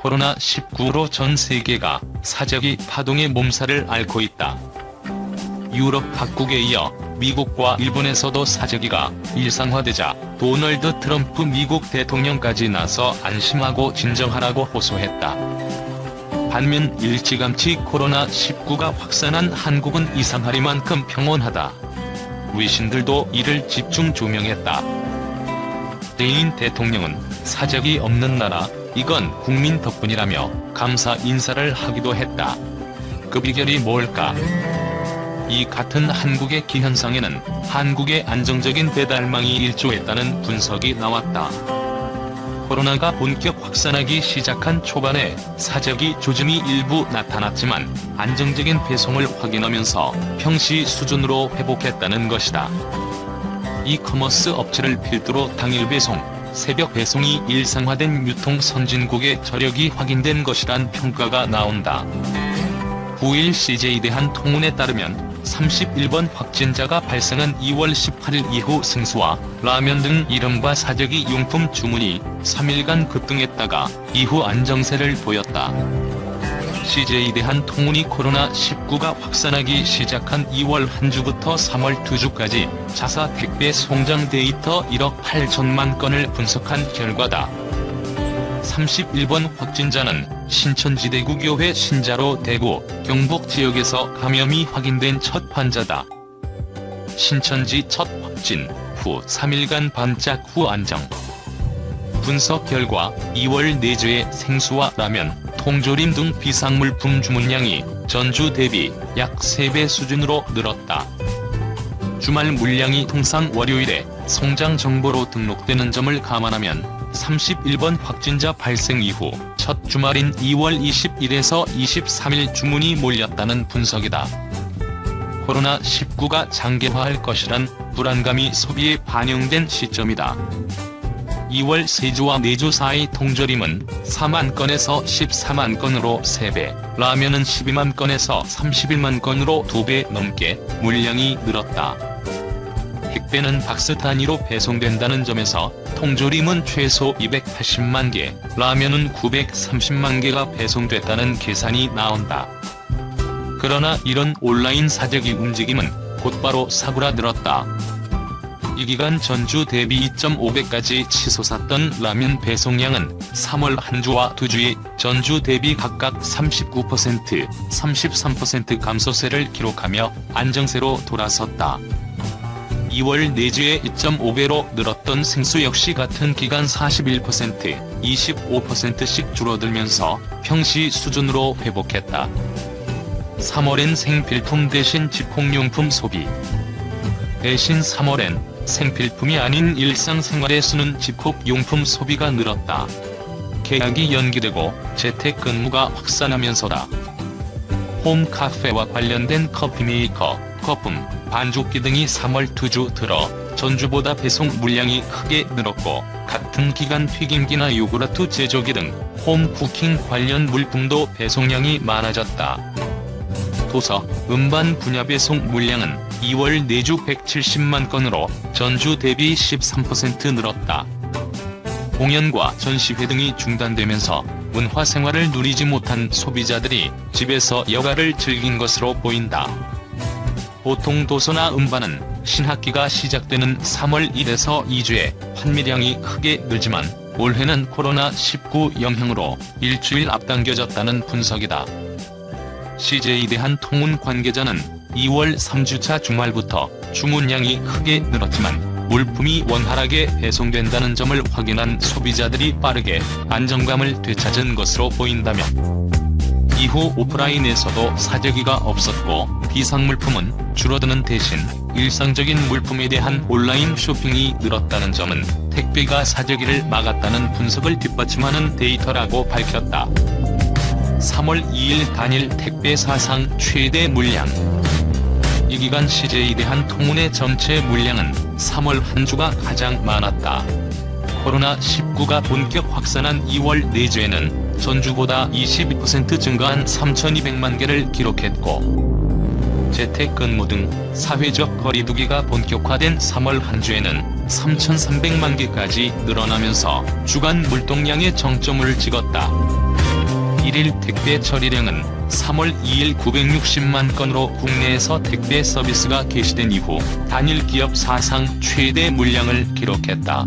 코로나19로 전 세계가 사재기 파동의 몸살을 앓고 있다. 유럽 각국에 이어 미국과 일본에서도 사재기가 일상화되자 도널드 트럼프 미국 대통령까지 나서 안심하고 진정하라고 호소했다. 반면 일찌감치 코로나19가 확산한 한국은 이상하리만큼 평온하다. 외신들도 이를 집중 조명했다. 레인 대통령은 사재기 없는 나라, 이건 국민 덕분이라며 감사 인사를 하기도 했다. 그 비결이 뭘까? 이 같은 한국의 기현상에는 한국의 안정적인 배달망이 일조했다는 분석이 나왔다. 코로나가 본격 확산하기 시작한 초반에 사재기 조짐이 일부 나타났지만 안정적인 배송을 확인하면서 평시 수준으로 회복했다는 것이다. 이커머스 업체를 필두로 당일 배송, 새벽 배송이 일상화된 유통 선진국의 저력이 확인된 것이란 평가가 나온다. 9일 CJ대한통운에 따르면 31번 확진자가 발생한 2월 18일 이후 생수와 라면 등 이른바 사재기 용품 주문이 3일간 급등했다가 이후 안정세를 보였다. CJ대한통운이 코로나19가 확산하기 시작한 2월 한 주부터 3월 두 주까지 자사 택배 송장 데이터 1억 8천만 건을 분석한 결과다. 31번 확진자는 신천지 대구교회 신자로 대구, 경북 지역에서 감염이 확인된 첫 환자다. 신천지 첫 확진 후 3일간 반짝 후 안정. 분석 결과 2월 4주에 생수와 라면, 통조림 등 비상물품 주문량이 전주 대비 약 3배 수준으로 늘었다. 주말 물량이 통상 월요일에 송장 정보로 등록되는 점을 감안하면 31번 확진자 발생 이후 첫 주말인 2월 20일에서 23일 주문이 몰렸다는 분석이다. 코로나19가 장기화할 것이란 불안감이 소비에 반영된 시점이다. 2월 3주와 4주 사이 통조림은 4만 건에서 14만 건으로 3배, 라면은 12만 건에서 31만 건으로 2배 넘게 물량이 늘었다. 택배는 박스 단위로 배송된다는 점에서 통조림은 최소 280만 개, 라면은 930만 개가 배송됐다는 계산이 나온다. 그러나 이런 온라인 사재기 움직임은 곧바로 사고라들었다. 이 기간 전주 대비 2.5배까지 치솟았던 라면 배송량은 3월 한 주와 두 주에 전주 대비 각각 39%, 33% 감소세를 기록하며 안정세로 돌아섰다. 2월 4주에 2.5배로 늘었던 생수 역시 같은 기간 41%, 25%씩 줄어들면서 평시 수준으로 회복했다. 3월엔 생필품 대신 집콕용품 소비. 대신 3월엔 생필품이 아닌 일상생활에 쓰는 집콕용품 소비가 늘었다. 계약이 연기되고 재택근무가 확산하면서다. 홈카페와 관련된 커피메이커, 거품, 반죽기 등이 3월 두 주 들어 전주보다 배송 물량이 크게 늘었고 같은 기간 튀김기나 요구르트 제조기 등 홈쿠킹 관련 물품도 배송량이 많아졌다. 도서, 음반 분야 배송 물량은 2월 4주 170만 건으로 전주 대비 13% 늘었다. 공연과 전시회 등이 중단되면서 문화생활을 누리지 못한 소비자들이 집에서 여가를 즐긴 것으로 보인다. 보통 도서나 음반은 신학기가 시작되는 3월 1에서 2주에 판매량이 크게 늘지만 올해는 코로나19 영향으로 일주일 앞당겨졌다는 분석이다. CJ대한통운 관계자는 2월 3주차 주말부터 주문량이 크게 늘었지만 물품이 원활하게 배송된다는 점을 확인한 소비자들이 빠르게 안정감을 되찾은 것으로 보인다며 이후 오프라인에서도 사재기가 없었고 비상물품은 줄어드는 대신 일상적인 물품에 대한 온라인 쇼핑이 늘었다는 점은 택배가 사재기를 막았다는 분석을 뒷받침하는 데이터라고 밝혔다. 3월 2일 단일 택배 사상 최대 물량. 이 기간 CJ대한통운의 전체 물량은 3월 한 주가 가장 많았다. 코로나19가 본격 확산한 2월 4주에는 전주보다 22% 증가한 3,200만 개를 기록했고 재택근무 등 사회적 거리두기가 본격화된 3월 한 주에는 3,300만 개까지 늘어나면서 주간 물동량의 정점을 찍었다. 1일 택배 처리량은 3월 2일 960만 건으로 국내에서 택배 서비스가 개시된 이후 단일 기업 사상 최대 물량을 기록했다.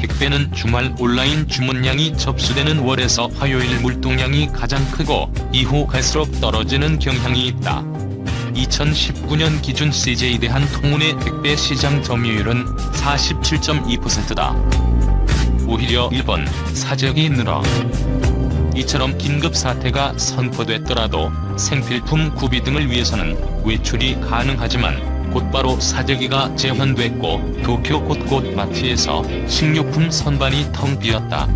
택배는 주말 온라인 주문량이 접수되는 월에서 화요일 물동량이 가장 크고 이후 갈수록 떨어지는 경향이 있다. 2019년 기준 CJ 대한통운의 택배 시장 점유율은 47.2%다. 오히려 일본, 사적이 늘어. 이처럼 긴급사태가 선포됐더라도 생필품 구비 등을 위해서는 외출이 가능하지만 곧바로 사재기가 재환됐고 도쿄 곳곳 마트에서 식료품 선반이 텅 비었다.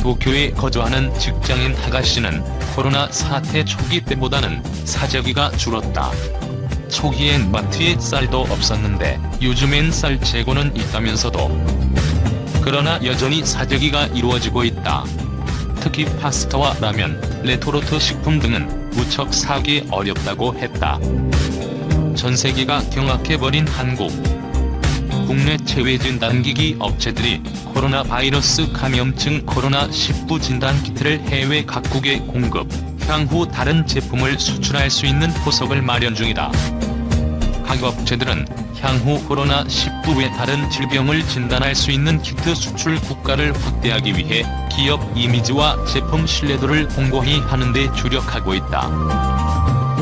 도쿄에 거주하는 직장인 하가씨는 코로나 사태 초기 때보다는 사재기가 줄었다. 초기엔 마트에 쌀도 없었는데 요즘엔 쌀 재고는 있다면서도. 그러나 여전히 사재기가 이루어지고 있다. 특히 파스타와 라면, 레토르트 식품 등은 무척 사기 어렵다고 했다. 전세계가 경악해버린 한국. 국내 체외 진단기기 업체들이 코로나 바이러스 감염증 코로나19 진단키트를 해외 각국에 공급, 향후 다른 제품을 수출할 수 있는 포석을 마련 중이다. 각 업체들은 향후 코로나19 외 다른 질병을 진단할 수 있는 키트 수출 국가를 확대하기 위해 기업 이미지와 제품 신뢰도를 공고히 하는 데 주력하고 있다.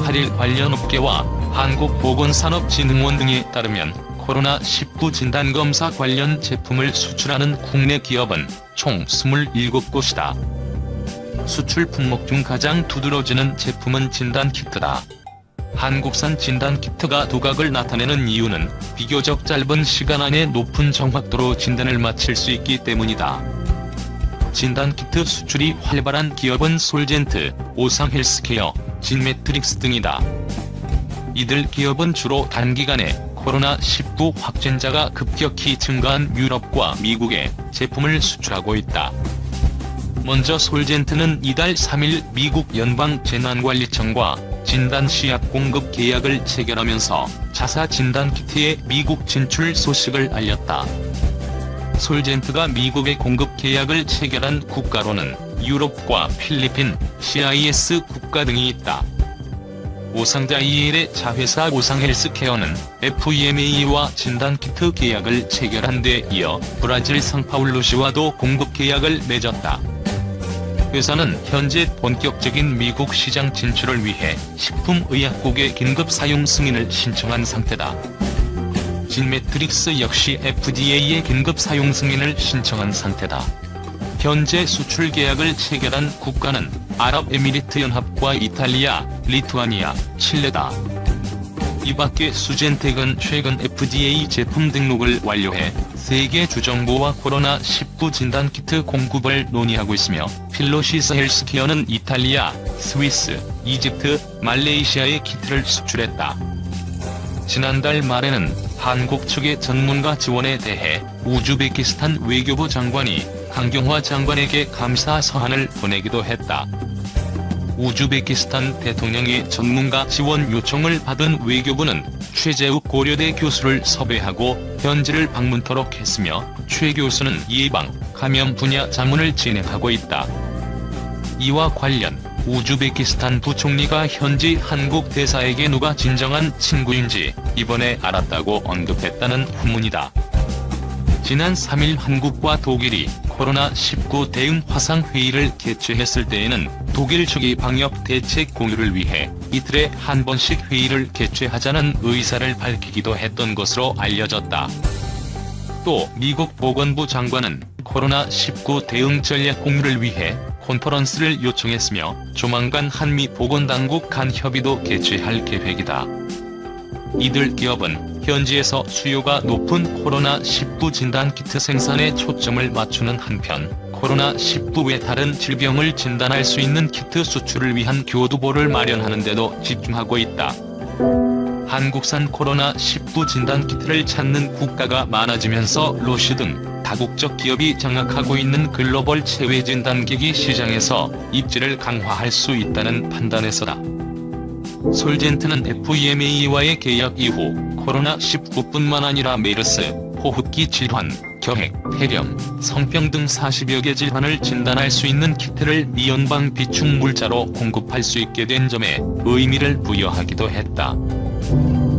한일 관련 업계와 한국보건산업진흥원 등에 따르면 코로나19 진단검사 관련 제품을 수출하는 국내 기업은 총 27곳이다. 수출 품목 중 가장 두드러지는 제품은 진단키트다. 한국산 진단키트가 두각을 나타내는 이유는 비교적 짧은 시간 안에 높은 정확도로 진단을 마칠 수 있기 때문이다. 진단키트 수출이 활발한 기업은 솔젠트, 오상헬스케어, 진매트릭스 등이다. 이들 기업은 주로 단기간에 코로나19 확진자가 급격히 증가한 유럽과 미국에 제품을 수출하고 있다. 먼저 솔젠트는 이달 3일 미국 연방재난관리청과 진단시약 공급 계약을 체결하면서 자사 진단키트의 미국 진출 소식을 알렸다. 솔젠트가 미국에 공급 계약을 체결한 국가로는 유럽과 필리핀, CIS 국가 등이 있다. 오상자 EL의 자회사 오상헬스케어는 FEMA와 진단키트 계약을 체결한 데 이어 브라질 상파울루시와도 공급 계약을 맺었다. 회사는 현재 본격적인 미국 시장 진출을 위해 식품의약국에 긴급 사용 승인을 신청한 상태다. 진매트릭스 역시 FDA에 긴급 사용 승인을 신청한 상태다. 현재 수출 계약을 체결한 국가는 아랍에미리트 연합과 이탈리아, 리투아니아, 칠레다. 이밖에 수젠텍은 최근 FDA 제품 등록을 완료해 세계 주정부와 코로나19 진단키트 공급을 논의하고 있으며 필로시스 헬스케어는 이탈리아, 스위스, 이집트, 말레이시아에 키트를 수출했다. 지난달 말에는 한국 측의 전문가 지원에 대해 우즈베키스탄 외교부 장관이 강경화 장관에게 감사 서한을 보내기도 했다. 우즈베키스탄 대통령의 전문가 지원 요청을 받은 외교부는 최재욱 고려대 교수를 섭외하고 현지를 방문토록 했으며 최 교수는 예방, 감염 분야 자문을 진행하고 있다. 이와 관련 우즈베키스탄 부총리가 현지 한국 대사에게 누가 진정한 친구인지 이번에 알았다고 언급했다는 후문이다. 지난 3일 한국과 독일이 코로나19 대응 화상회의를 개최했을 때에는 독일 측이 방역 대책 공유를 위해 이틀에 한 번씩 회의를 개최하자는 의사를 밝히기도 했던 것으로 알려졌다. 또 미국 보건부 장관은 코로나19 대응 전략 공유를 위해 컨퍼런스를 요청했으며 조만간 한미 보건당국 간 협의도 개최할 계획이다. 이들 기업은 현지에서 수요가 높은 코로나19 진단키트 생산에 초점을 맞추는 한편 코로나19 외 다른 질병을 진단할 수 있는 키트 수출을 위한 교두보를 마련하는 데도 집중하고 있다. 한국산 코로나19 진단키트를 찾는 국가가 많아지면서 로시 등 다국적 기업이 장악하고 있는 글로벌 체외 진단기기 시장에서 입지를 강화할 수 있다는 판단에서다. 솔젠트는 FEMA와의 계약 이후 코로나19뿐만 아니라 메르스, 호흡기 질환, 결핵, 폐렴, 성병 등 40여 개 질환을 진단할 수 있는 키트를 미연방 비축 물자로 공급할 수 있게 된 점에 의미를 부여하기도 했다.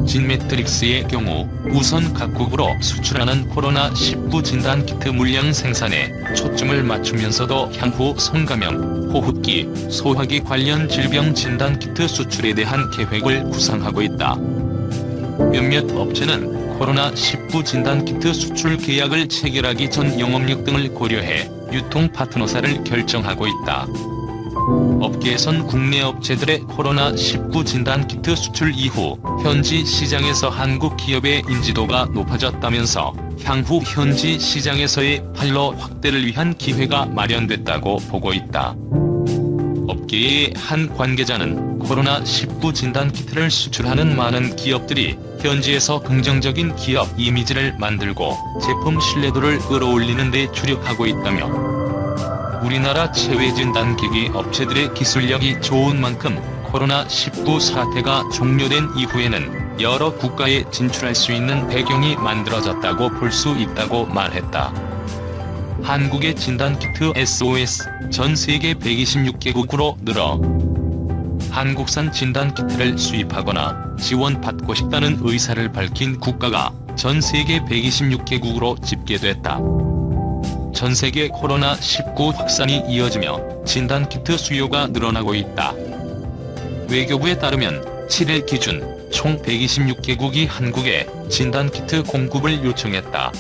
진매트릭스의 경우 우선 각국으로 수출하는 코로나19 진단키트 물량 생산에 초점을 맞추면서도 향후 성감염, 호흡기, 소화기 관련 질병 진단키트 수출에 대한 계획을 구상하고 있다. 몇몇 업체는 코로나19 진단키트 수출 계약을 체결하기 전 영업력 등을 고려해 유통 파트너사를 결정하고 있다. 업계에선 국내 업체들의 코로나19 진단키트 수출 이후 현지 시장에서 한국 기업의 인지도가 높아졌다면서 향후 현지 시장에서의 판로 확대를 위한 기회가 마련됐다고 보고 있다. 업계의 한 관계자는 코로나19 진단키트를 수출하는 많은 기업들이 현지에서 긍정적인 기업 이미지를 만들고 제품 신뢰도를 끌어올리는 데 주력하고 있다며 우리나라 체외 진단기기 업체들의 기술력이 좋은 만큼 코로나19 사태가 종료된 이후에는 여러 국가에 진출할 수 있는 배경이 만들어졌다고 볼 수 있다고 말했다. 한국의 진단키트 SOS 전 세계 126개국으로 늘어 한국산 진단키트를 수입하거나 지원받고 싶다는 의사를 밝힌 국가가 전 세계 126개국으로 집계됐다. 전 세계 코로나19 확산이 이어지며 진단키트 수요가 늘어나고 있다. 외교부에 따르면 7일 기준 총 126개국이 한국에 진단키트 공급을 요청했다.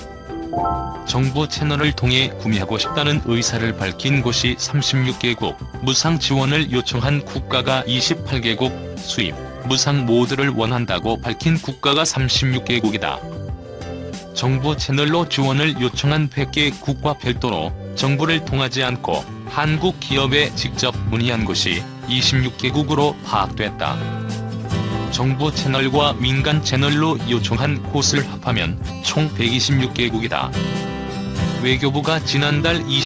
정부 채널을 통해 구매하고 싶다는 의사를 밝힌 곳이 36개국, 무상 지원을 요청한 국가가 28개국, 수입, 무상 모드를 원한다고 밝힌 국가가 36개국이다. 정부 채널로 지원을 요청한 100개국과 별도로 정부를 통하지 않고 한국 기업에 직접 문의한 곳이 26개국으로 파악됐다. 정부 채널과 민간 채널로 요청한 곳을 합하면 총 126개국이다. 외교부가 지난달